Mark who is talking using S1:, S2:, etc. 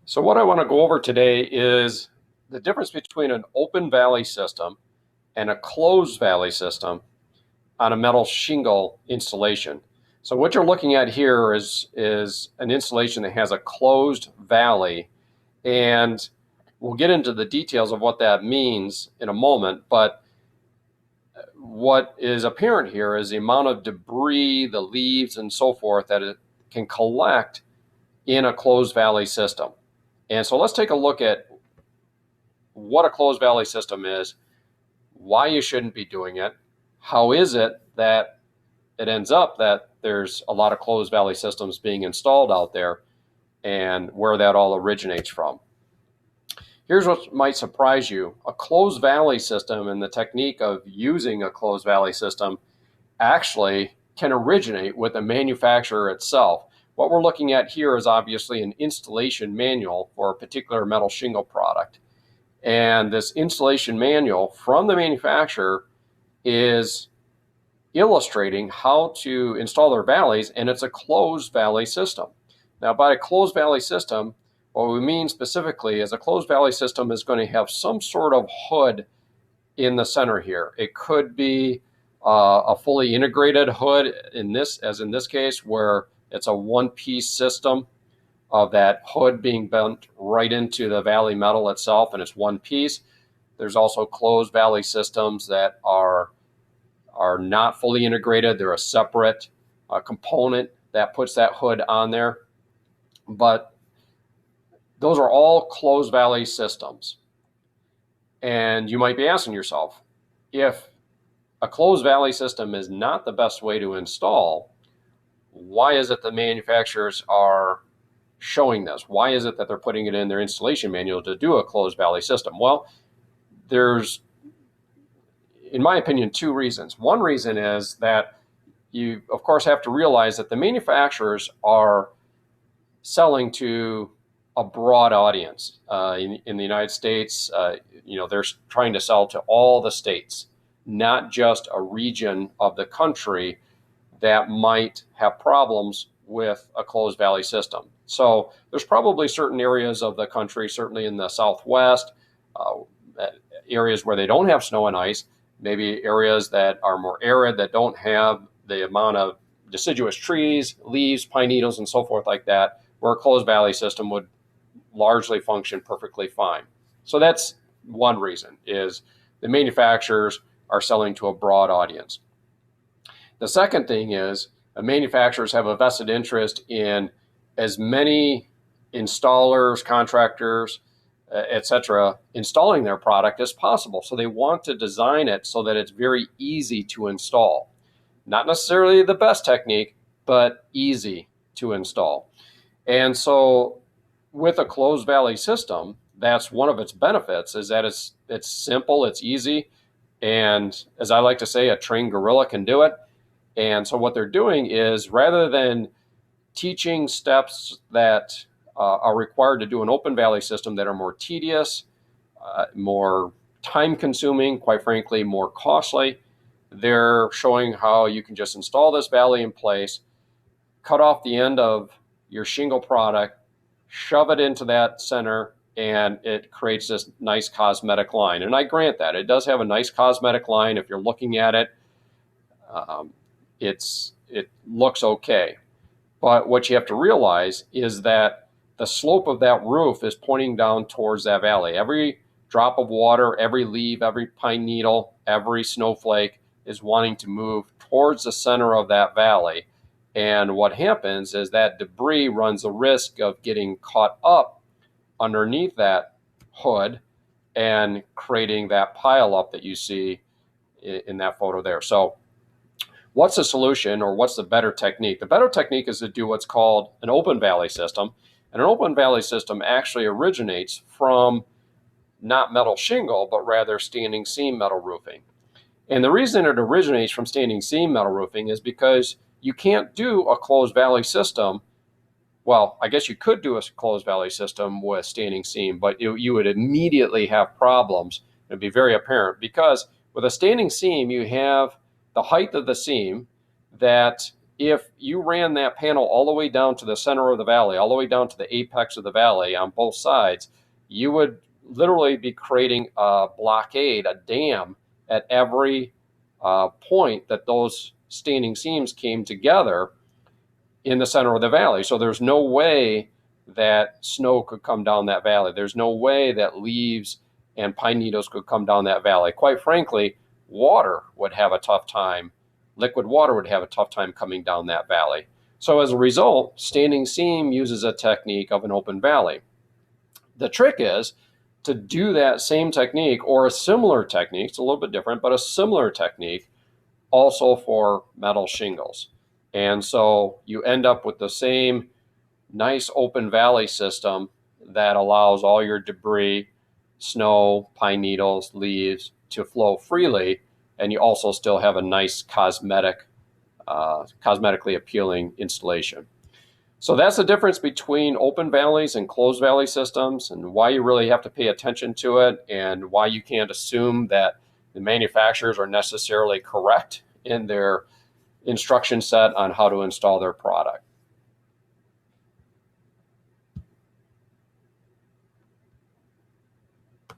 S1: So what I want to go over today is the difference between an open valley system and a closed valley system on a metal shingle installation. So what you're looking at here is an installation that has a closed valley, and we'll get into the details of what that means in a moment, but what is apparent here is the amount of debris, the leaves and so forth that it can collect in a closed valley system. And so let's take a look at what a closed valley system is, why you shouldn't be doing it, how is it that it ends up that there's a lot of closed valley systems being installed out there, and where that all originates from. Here's what might surprise you. A closed valley system and the technique of using a closed valley system actually can originate with the manufacturer itself. What we're looking at here is obviously an installation manual for a particular metal shingle product. And this installation manual from the manufacturer is illustrating how to install their valleys, and it's a closed valley system. Now, by a closed valley system, what we mean specifically is a closed valley system is going to have some sort of hood in the center here. It could be a fully integrated hood as in this case, where it's a one-piece system of that hood being bent right into the valley metal itself, and it's one piece. There's also closed valley systems that are not fully integrated. They're a separate component that puts that hood on there. But those are all closed valley systems. And you might be asking yourself, if a closed valley system is not the best way to install, why is it the manufacturers are showing this? Why is it that they're putting it in their installation manual to do a closed valley system? Well, there's, in my opinion, two reasons. One reason is that you, of course, have to realize that the manufacturers are selling to a broad audience. In the United States, they're trying to sell to all the states, not just a region of the country that might have problems with a closed valley system. So there's probably certain areas of the country, certainly in the Southwest, areas where they don't have snow and ice, maybe areas that are more arid, that don't have the amount of deciduous trees, leaves, pine needles, and so forth like that, where a closed valley system would largely function perfectly fine. So that's one reason, is the manufacturers are selling to a broad audience. The second thing is manufacturers have a vested interest in as many installers, contractors, etc., installing their product as possible. So they want to design it so that it's very easy to install. Not necessarily the best technique, but easy to install. And so with a closed valley system, that's one of its benefits, is that it's simple, it's easy, and as I like to say, a trained gorilla can do it. And so what they're doing is, rather than teaching steps that are required to do an open valley system that are more tedious, more time consuming, quite frankly, more costly, they're showing how you can just install this valley in place, cut off the end of your shingle product, shove it into that center, and it creates this nice cosmetic line. And I grant that it does have a nice cosmetic line. If you're looking at it, it looks okay. But what you have to realize is that the slope of that roof is pointing down towards that valley. Every drop of water, every leaf, every pine needle, every snowflake is wanting to move towards the center of that valley. And what happens is that debris runs the risk of getting caught up underneath that hood and creating that pile up that you see in that photo there. So what's the solution, or what's the better technique? The better technique is to do what's called an open valley system. And an open valley system actually originates from not metal shingle, but rather standing seam metal roofing. And the reason it originates from standing seam metal roofing is because you can't do a closed valley system. Well, I guess you could do a closed valley system with standing seam, but you would immediately have problems. It'd be very apparent, because with a standing seam, you have the height of the seam that if you ran that panel all the way down to the center of the valley, all the way down to the apex of the valley on both sides, you would literally be creating a blockade, a dam at every point that those standing seams came together in the center of the valley. So there's no way that snow could come down that valley. There's no way that leaves and pine needles could come down that valley. Quite frankly, water would have a tough time. Liquid water would have a tough time coming down that valley. So as a result, standing seam uses a technique of an open valley. The trick is to do that same technique or a similar technique, it's a little bit different, but a similar technique also for metal shingles. And so you end up with the same nice open valley system that allows all your debris, snow, pine needles, leaves to flow freely. And you also still have a nice cosmetically appealing installation. So that's the difference between open valleys and closed valley systems, and why you really have to pay attention to it, and why you can't assume that the manufacturers are necessarily correct in their instruction set on how to install their product.